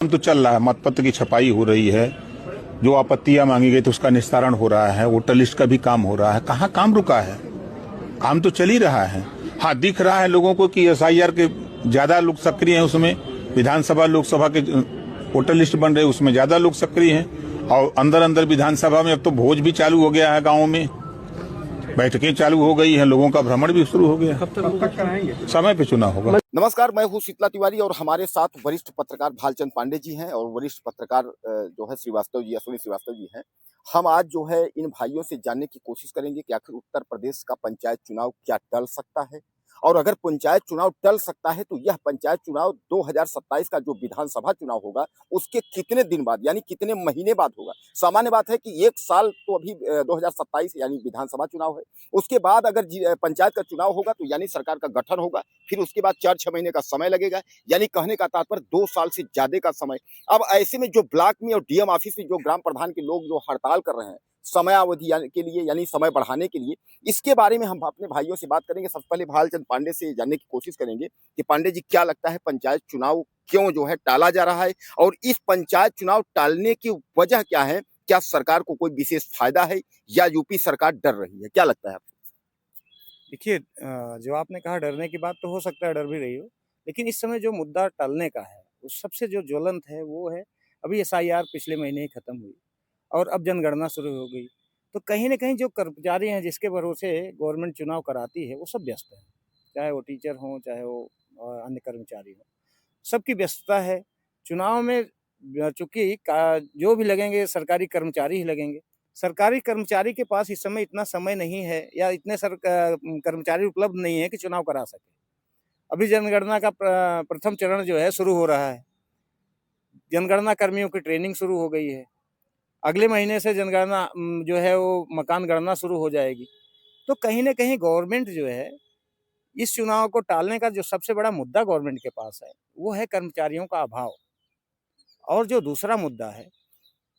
काम तो चल रहा है, मतपत्र की छपाई हो रही है, जो आपत्तियां मांगी गई तो उसका निस्तारण हो रहा है, वोटर लिस्ट का भी काम हो रहा है। कहाँ काम रुका है? काम तो चल ही रहा है। हाँ, दिख रहा है लोगों को कि एसआईआर के ज्यादा लोग सक्रिय हैं, उसमें विधानसभा लोकसभा के वोटर लिस्ट बन रहे, उसमें ज्यादा लोग सक्रिय हैं। और अंदर अंदर विधानसभा में अब तो भोज भी चालू हो गया है, गाँव में बैठकें चालू हो गई है, लोगों का भ्रमण भी शुरू हो गया। कब तक कराएंगे? समय पे चुनाव होगा। नमस्कार, मैं हूं शीतला तिवारी और हमारे साथ वरिष्ठ पत्रकार भालचंद पांडे जी हैं और वरिष्ठ पत्रकार जो है श्रीवास्तव जी, अश्विनी श्रीवास्तव जी हैं। हम आज जो है इन भाइयों से जानने की कोशिश करेंगे कि आखिर उत्तर प्रदेश का पंचायत चुनाव क्या टल सकता है, और अगर पंचायत चुनाव टल सकता है तो यह पंचायत चुनाव 2027 का जो विधानसभा चुनाव होगा उसके कितने दिन बाद यानी कितने महीने बाद होगा। सामान्य बात है कि एक साल तो अभी 2027 यानी विधानसभा चुनाव है, उसके बाद अगर पंचायत का चुनाव होगा तो यानी सरकार का गठन होगा, फिर उसके बाद 4-6 महीने का समय लगेगा, यानी कहने का तात्पर्य 2 साल से ज्यादा का समय। अब ऐसे में जो ब्लॉक में और डीएम ऑफिस में जो ग्राम प्रधान के लोग जो हड़ताल कर रहे हैं समयावधि के लिए यानी समय बढ़ाने के लिए, इसके बारे में हम अपने भाइयों से बात करेंगे। सबसे पहले भालचंद पांडे से जानने की कोशिश करेंगे कि पांडे जी क्या लगता है पंचायत चुनाव क्यों जो है टाला जा रहा है, और इस पंचायत चुनाव टालने की वजह क्या है? क्या सरकार को कोई विशेष फायदा है या यूपी सरकार डर रही है? क्या लगता है आपको? देखिए, जो आपने कहा डरने की बात, तो हो सकता है डर भी रही हो, लेकिन इस समय जो मुद्दा टलने का है, उस सबसे जो ज्वलंत है वो है, अभी एसआईआर पिछले महीने ही खत्म हुई और अब जनगणना शुरू हो गई। तो कहीं न कहीं जो कर्मचारी हैं जिसके भरोसे गवर्नमेंट चुनाव कराती है, वो सब व्यस्त हैं। चाहे वो टीचर हों, चाहे वो अन्य कर्मचारी हों, सबकी व्यस्तता है। चुनाव में चूँकि का जो भी लगेंगे सरकारी कर्मचारी ही लगेंगे। सरकारी कर्मचारी के पास इस समय इतना समय नहीं है या इतने कर्मचारी उपलब्ध नहीं है कि चुनाव करा सके। अभी जनगणना का प्रथम चरण जो है शुरू हो रहा है। जनगणना कर्मियों की ट्रेनिंग शुरू हो गई है। अगले महीने से जनगणना जो है वो मकान गणना शुरू हो जाएगी। तो कहीं न कहीं गवर्नमेंट जो है, इस चुनाव को टालने का जो सबसे बड़ा मुद्दा गवर्नमेंट के पास है, वो है कर्मचारियों का अभाव। और जो दूसरा मुद्दा है,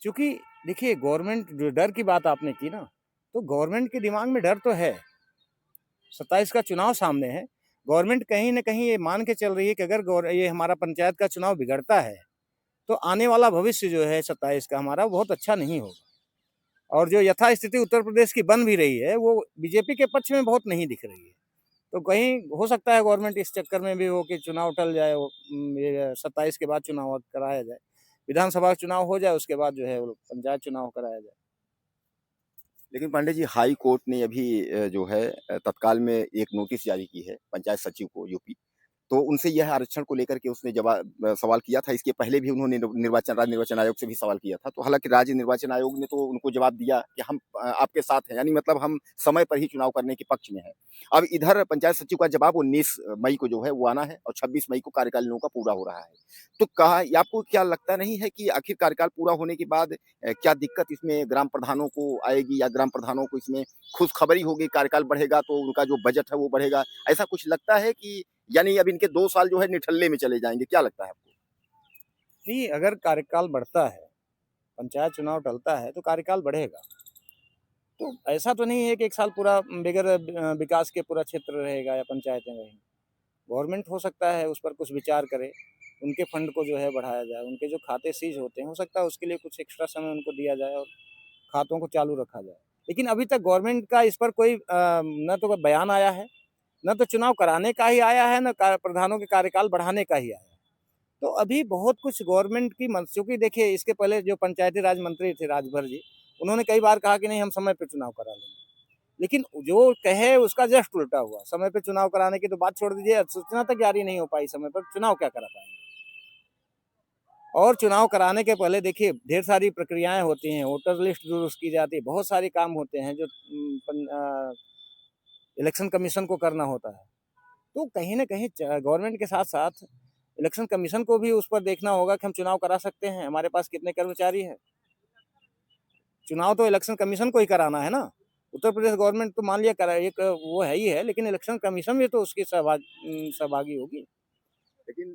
चूँकि देखिए गवर्नमेंट जो डर की बात आपने की ना, तो गवर्नमेंट के दिमाग में डर तो है। 27 का चुनाव सामने है। गवर्नमेंट कहीं न कहीं ये मान के चल रही है कि अगर ये हमारा पंचायत का चुनाव बिगड़ता है, तो आने वाला भविष्य जो है 27 का हमारा, वो बहुत अच्छा नहीं होगा। और जो यथास्थिति उत्तर प्रदेश की बन भी रही है, वो बीजेपी के पक्ष में बहुत नहीं दिख रही है। तो कहीं हो सकता है गवर्नमेंट इस चक्कर में भी हो कि चुनाव टल जाए, वो ये 27 के बाद चुनाव कराया जाए। विधानसभा चुनाव हो जाए, उसके बाद जो है वो पंचायत चुनाव कराया जाए। लेकिन पांडे जी, हाई कोर्ट ने अभी जो है तत्काल में एक नोटिस जारी की है पंचायत सचिव को यूपी। तो उनसे यह आरक्षण को लेकर के उसने सवाल किया था। इसके पहले भी उन्होंने राज्य निर्वाचन आयोग से भी सवाल किया था। तो हालांकि राज्य निर्वाचन आयोग ने तो उनको जवाब दिया कि हम आपके साथ हैं, यानी मतलब हम समय पर ही चुनाव करने के पक्ष में हैं। अब इधर पंचायत सचिव का जवाब 19 मई को जो है वो आना है और 26 मई को कार्यकाल लोगों का पूरा हो रहा है। तो कहा, आपको क्या लगता नहीं है कि आखिर कार्यकाल पूरा होने के बाद क्या दिक्कत इसमें ग्राम प्रधानों को आएगी, या ग्राम प्रधानों को इसमें खुशखबरी होगी, कार्यकाल बढ़ेगा तो उनका जो बजट है वो बढ़ेगा? ऐसा कुछ लगता है कि यानी अब इनके 2 साल जो है निठल्ले में चले जाएँगे, क्या लगता है आपको? नहीं, अगर कार्यकाल बढ़ता है, पंचायत चुनाव टलता है, तो कार्यकाल बढ़ेगा। तो ऐसा तो नहीं है कि 1 साल पूरा बगैर विकास के पूरा क्षेत्र रहेगा या पंचायतें रहेंगी। गवर्नमेंट हो सकता है उस पर कुछ विचार करे, उनके फंड को जो है बढ़ाया जाए, उनके जो खाते सीज होते हैं, हो सकता है उसके लिए कुछ एक्स्ट्रा समय उनको दिया जाए और खातों को चालू रखा जाए। लेकिन अभी तक गवर्नमेंट का इस पर कोई ना तो कोई बयान आया है, ना तो चुनाव कराने का ही आया है, ना प्रधानों के कार्यकाल बढ़ाने का ही आया है। तो अभी बहुत कुछ गवर्नमेंट की चूँकि देखिए इसके पहले जो पंचायती राज मंत्री थे राजभर जी, उन्होंने कई बार कहा कि नहीं हम समय पे चुनाव करा लेंगे। लेकिन जो कहे उसका जस्ट उल्टा हुआ। समय पे चुनाव कराने की तो बात छोड़ दीजिए, सूचना तक जारी नहीं हो पाई समय पर, चुनाव क्या करा पाएंगे। और चुनाव कराने के पहले देखिए ढेर सारी प्रक्रियाएं होती हैं, वोटर लिस्ट दुरुस्त की जाती है, बहुत सारे काम होते हैं जो इलेक्शन कमीशन को करना होता है। तो कहीं न कहीं गवर्नमेंट के साथ-साथ इलेक्शन कमीशन को भी उस पर देखना होगा कि हम चुनाव करा सकते हैं, हमारे पास कितने कर्मचारी हैं। चुनाव तो इलेक्शन कमीशन को ही कराना है ना। उत्तर प्रदेश गवर्नमेंट तो मान लिया करा एक वो है ही है, लेकिन इलेक्शन कमीशन भी तो उसकी सहभागी होगी। लेकिन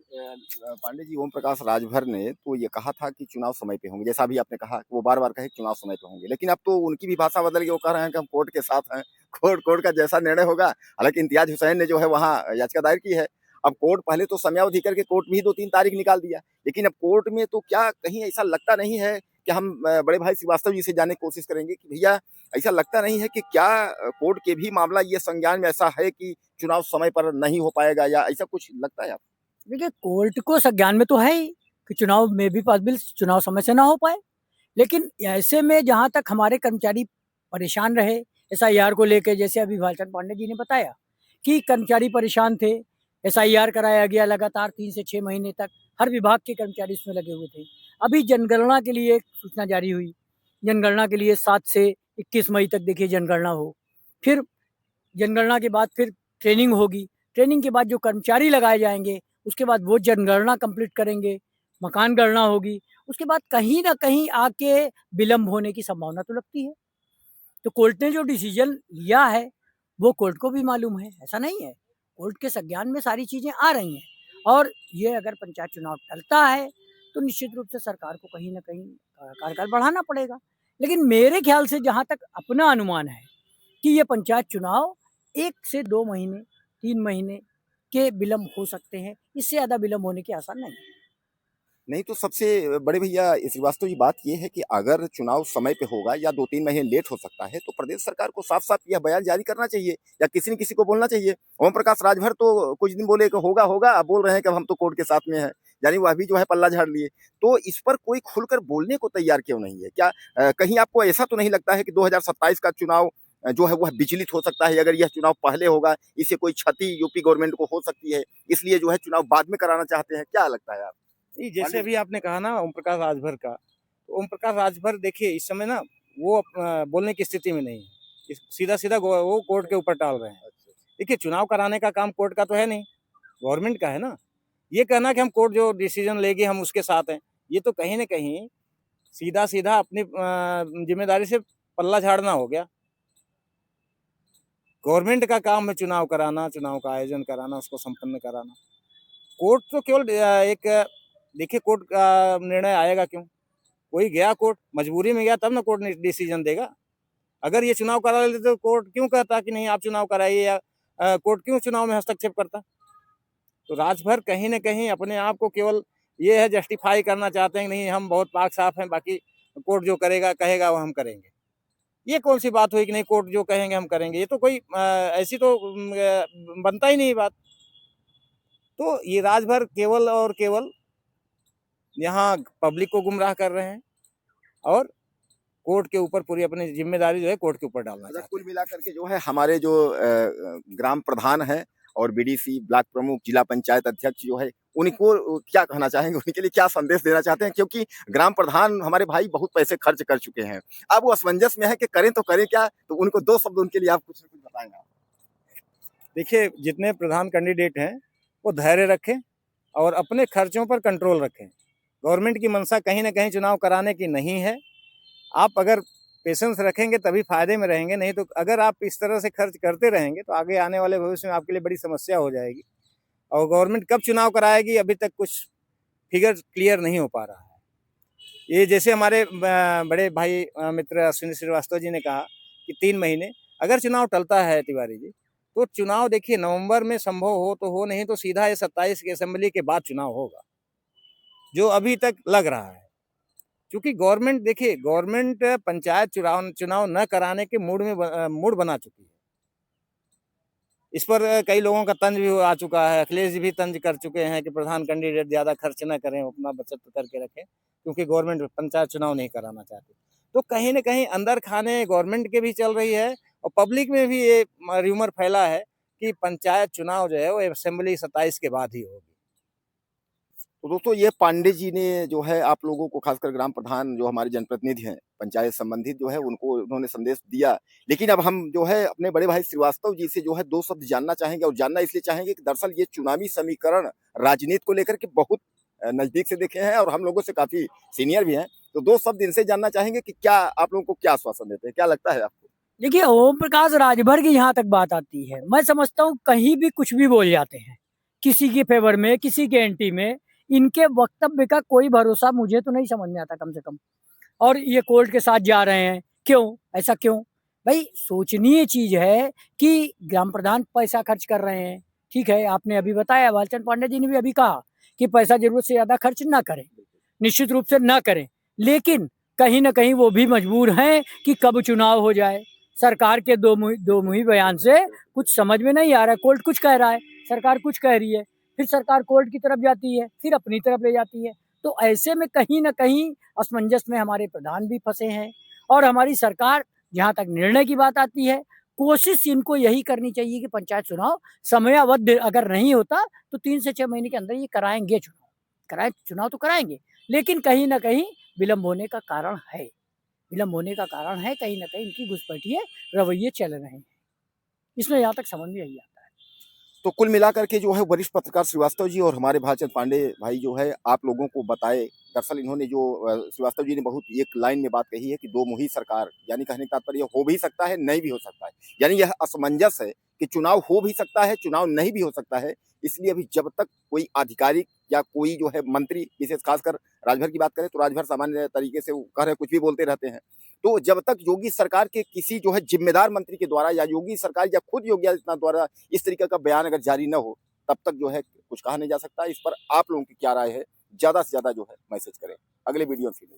पांडे जी, ओम प्रकाश राजभर ने तो ये कहा था कि चुनाव समय पे होंगे, जैसा अभी आपने कहा, वो बार-बार कहे कि चुनाव समय पे होंगे। लेकिन अब तो उनकी भी भाषा बदल गई, वो कह रहे हैं कि हम कोर्ट के साथ हैं, कोर्ट का जैसा निर्णय होगा। हालाँकि इम्तियाज़ हुसैन ने जो है वहाँ याचिका दायर की है। अब कोर्ट पहले तो समयावधि करके कोर्ट भी 2-3 तारीख निकाल दिया, लेकिन अब कोर्ट में तो क्या कहीं ऐसा लगता नहीं है कि हम बड़े भाई श्रीवास्तव जी से जानने की कोशिश करेंगे कि भैया ऐसा लगता नहीं है कि क्या कोर्ट के भी मामला ये संज्ञान में ऐसा है कि चुनाव समय पर नहीं हो पाएगा या ऐसा कुछ लगता है आपको? देखिए, कोर्ट को संज्ञान में तो है ही कि चुनाव में भी पॉसिबल चुनाव समय से ना हो पाए, लेकिन ऐसे में जहाँ तक हमारे कर्मचारी परेशान रहे एसआईआर को लेकर, जैसे अभी भालचंद्र पांडे जी ने बताया कि कर्मचारी परेशान थे, एसआईआर कराया गया लगातार 3 से 6 महीने तक, हर विभाग के कर्मचारी उसमें लगे हुए थे। अभी जनगणना के लिए एक सूचना जारी हुई, जनगणना के लिए 7 से 21 मई तक देखिए जनगणना हो, फिर जनगणना के बाद फिर ट्रेनिंग होगी, ट्रेनिंग के बाद जो कर्मचारी लगाए जाएंगे उसके बाद वो जनगणना कंप्लीट करेंगे, मकान गणना होगी, उसके बाद कहीं ना कहीं आके विलम्ब होने की संभावना तो लगती है। तो कोर्ट ने जो डिसीजन लिया है वो कोर्ट को भी मालूम है, ऐसा नहीं है, कोर्ट के संज्ञान में सारी चीजें आ रही हैं। और ये अगर पंचायत चुनाव टलता है तो निश्चित रूप से सरकार को कहीं ना कहीं कार्यकाल बढ़ाना पड़ेगा। लेकिन मेरे ख्याल से जहाँ तक अपना अनुमान है कि ये पंचायत चुनाव 1 से 2 महीने 3 महीने के विलम्ब हो सकते हैं, इससे ज़्यादा विलम्ब होने के आसार नहीं है। नहीं तो सबसे बड़े भैया श्रीवास्तव जी बात ये है कि अगर चुनाव समय पे होगा या 2-3 महीने लेट हो सकता है तो प्रदेश सरकार को साफ-साफ यह बयान जारी करना चाहिए या किसी न किसी को बोलना चाहिए। ओम प्रकाश राजभर तो कुछ दिन बोले कि होगा, होगा, अब बोल रहे हैं कि अब हम तो कोर्ट के साथ में हैं, यानी वह भी जो है पल्ला झाड़ लिए। तो इस पर कोई खुलकर बोलने को तैयार क्यों नहीं है? क्या कहीं आपको ऐसा तो नहीं लगता है कि 2027 का चुनाव जो है वह विचलित हो सकता है? अगर यह चुनाव पहले होगा, इससे कोई क्षति यूपी गवर्नमेंट को हो सकती है, इसलिए जो है चुनाव बाद में कराना चाहते हैं, क्या लगता है आपको? नहीं, जैसे अभी आपने कहा ना ओम प्रकाश राजभर का, तो ओम प्रकाश राजभर देखिए इस समय ना वो बोलने की स्थिति में नहीं है, सीधा सीधा वो कोर्ट के ऊपर टाल रहे हैं। देखिए, चुनाव कराने का काम कोर्ट का तो है नहीं, गवर्नमेंट का है ना। ये कहना कि हम कोर्ट जो डिसीजन लेगी हम उसके साथ हैं, ये तो कहीं ना कहीं सीधा सीधा अपनी जिम्मेदारी से पल्ला झाड़ना हो गया। गवर्नमेंट का काम है चुनाव कराना, चुनाव का आयोजन कराना, उसको संपन्न कराना। कोर्ट तो केवल एक देखिए, कोर्ट का निर्णय आएगा क्यों? कोई गया कोर्ट, मजबूरी में गया तब ना कोर्ट डिसीजन देगा। अगर ये चुनाव करा लेते तो कोर्ट क्यों कहता कि नहीं आप चुनाव कराइए, या कोर्ट क्यों चुनाव में हस्तक्षेप करता? तो राजभर कहीं न कहीं अपने आप को केवल ये है जस्टिफाई करना चाहते हैं कि नहीं हम बहुत पाक साफ हैं, बाकी कोर्ट जो करेगा कहेगा वो हम करेंगे। ये कौन सी बात हुई कि नहीं कोर्ट जो कहेंगे हम करेंगे? ये तो कोई ऐसी तो बनता ही नहीं बात। तो ये राजभर केवल और केवल यहाँ पब्लिक को गुमराह कर रहे हैं और कोर्ट के ऊपर पूरी अपनी जिम्मेदारी जो है कोर्ट के ऊपर डालना चाहते हैं। कुल मिलाकर के जो है हमारे जो ग्राम प्रधान हैं और बीडीसी, ब्लॉक प्रमुख, जिला पंचायत अध्यक्ष जो है उनको क्या कहना चाहेंगे, उनके लिए क्या संदेश देना चाहते हैं? क्योंकि ग्राम प्रधान हमारे भाई बहुत पैसे खर्च कर चुके हैं, अब वो असमंजस में है कि करें तो करें क्या? तो उनको 2 शब्द उनके लिए आप कुछ न कुछ बताएंगे। देखिए, जितने प्रधान कैंडिडेट हैं वो धैर्य रखें और अपने खर्चों पर कंट्रोल रखें। गवर्नमेंट की मंशा कहीं ना कहीं चुनाव कराने की नहीं है। आप अगर पेशेंस रखेंगे तभी फायदे में रहेंगे, नहीं तो अगर आप इस तरह से खर्च करते रहेंगे तो आगे आने वाले भविष्य में आपके लिए बड़ी समस्या हो जाएगी। और गवर्नमेंट कब चुनाव कराएगी अभी तक कुछ फिगर क्लियर नहीं हो पा रहा है। ये जैसे हमारे बड़े भाई मित्र अश्विनी श्रीवास्तव जी ने कहा कि 3 महीने, अगर चुनाव टलता है तिवारी जी, तो चुनाव देखिए नवंबर में संभव हो तो हो, नहीं तो सीधा ये 27 की असेंबली के बाद चुनाव होगा, जो अभी तक लग रहा है। क्योंकि गवर्नमेंट देखिए, गवर्नमेंट पंचायत चुनाव न कराने के मूड बना चुकी है। इस पर कई लोगों का तंज भी आ चुका है, अखिलेश जी भी तंज कर चुके हैं कि प्रधान कैंडिडेट ज़्यादा खर्च न करें, अपना बचत करके रखें, क्योंकि गवर्नमेंट पंचायत चुनाव नहीं कराना चाहती। तो कहीं न कहीं अंदर खाने गवर्नमेंट के भी चल रही है और पब्लिक में भी ये र्यूमर फैला है कि पंचायत चुनाव जो है वो असेंबली 27 के बाद ही होगी। तो दोस्तों ये पांडे जी ने जो है आप लोगों को, खासकर ग्राम प्रधान जो हमारे जनप्रतिनिधि हैं पंचायत संबंधित, जो है उनको उन्होंने संदेश दिया। लेकिन अब हम जो है अपने बड़े भाई श्रीवास्तव जी से जो है 2 शब्द जानना चाहेंगे, और जानना इसलिए चाहेंगे कि दरअसल ये चुनावी समीकरण राजनीति को लेकर के बहुत नजदीक से देखे हैं और हम लोगों से काफी सीनियर भी हैं। तो 2 शब्द इनसे जानना चाहेंगे कि क्या आप लोगों को क्या आश्वासन देते हैं, क्या लगता है आपको? देखिए, ओम प्रकाश राजभर की जहाँ तक बात आती है, मैं समझता हूँ कहीं भी कुछ भी बोल जाते हैं, किसी के फेवर में, किसी के एंटी में। इनके वक्तव्य का कोई भरोसा मुझे तो नहीं समझ में आता कम से कम। और ये कोर्ट के साथ जा रहे हैं, क्यों? ऐसा क्यों? भाई सोचनीय चीज है कि ग्राम प्रधान पैसा खर्च कर रहे हैं, ठीक है, आपने अभी बताया, भालचंद्र पांडे जी ने भी अभी कहा कि पैसा जरूरत से ज्यादा खर्च ना करें, निश्चित रूप से ना करें, लेकिन कहीं ना कहीं वो भी मजबूर हैं कि कब चुनाव हो जाए। सरकार के दो मुही बयान से कुछ समझ में नहीं आ रहा है। कोर्ट कुछ कह रहा है, सरकार कुछ कह रही है, फिर सरकार कोर्ट की तरफ जाती है, फिर अपनी तरफ ले जाती है। तो ऐसे में कहीं ना कहीं असमंजस में हमारे प्रधान भी फंसे हैं और हमारी सरकार, जहां तक निर्णय की बात आती है, कोशिश इनको यही करनी चाहिए कि पंचायत चुनाव समयावधि अगर नहीं होता तो 3 से 6 महीने के अंदर ये कराएंगे, चुनाव तो कराएंगे, लेकिन कहीं ना कहीं विलंब होने का कारण है, कहीं ना कहीं इनकी घुसपैठिए रवैये चल रहे हैं। इसमें यहाँ तक समझ में यही आता है। तो कुल मिलाकर के जो है वरिष्ठ पत्रकार श्रीवास्तव जी और हमारे भालचंद्र पांडे भाई जो है आप लोगों को बताए, दरअसल इन्होंने जो श्रीवास्तव जी ने बहुत एक लाइन में बात कही है कि दो मुही सरकार, यानी कहने का तात्पर्य हो भी सकता है, नहीं भी हो सकता है, यानी यह असमंजस है कि चुनाव हो भी सकता है, चुनाव नहीं भी हो सकता है। इसलिए अभी जब तक कोई आधिकारिक या कोई जो है मंत्री, विशेष खासकर राजभर की बात करें तो राजभर सामान्य तरीके से कह रहे कुछ भी बोलते रहते हैं, तो जब तक योगी सरकार के किसी जो है जिम्मेदार मंत्री के द्वारा या योगी सरकार या खुद योगी आदित्यनाथ द्वारा इस तरीके का बयान अगर जारी न हो, तब तक जो है कुछ कहा नहीं जा सकता। इस पर आप लोगों की क्या राय है, ज्यादा से ज्यादा जो है मैसेज करें। अगले वीडियो में फिर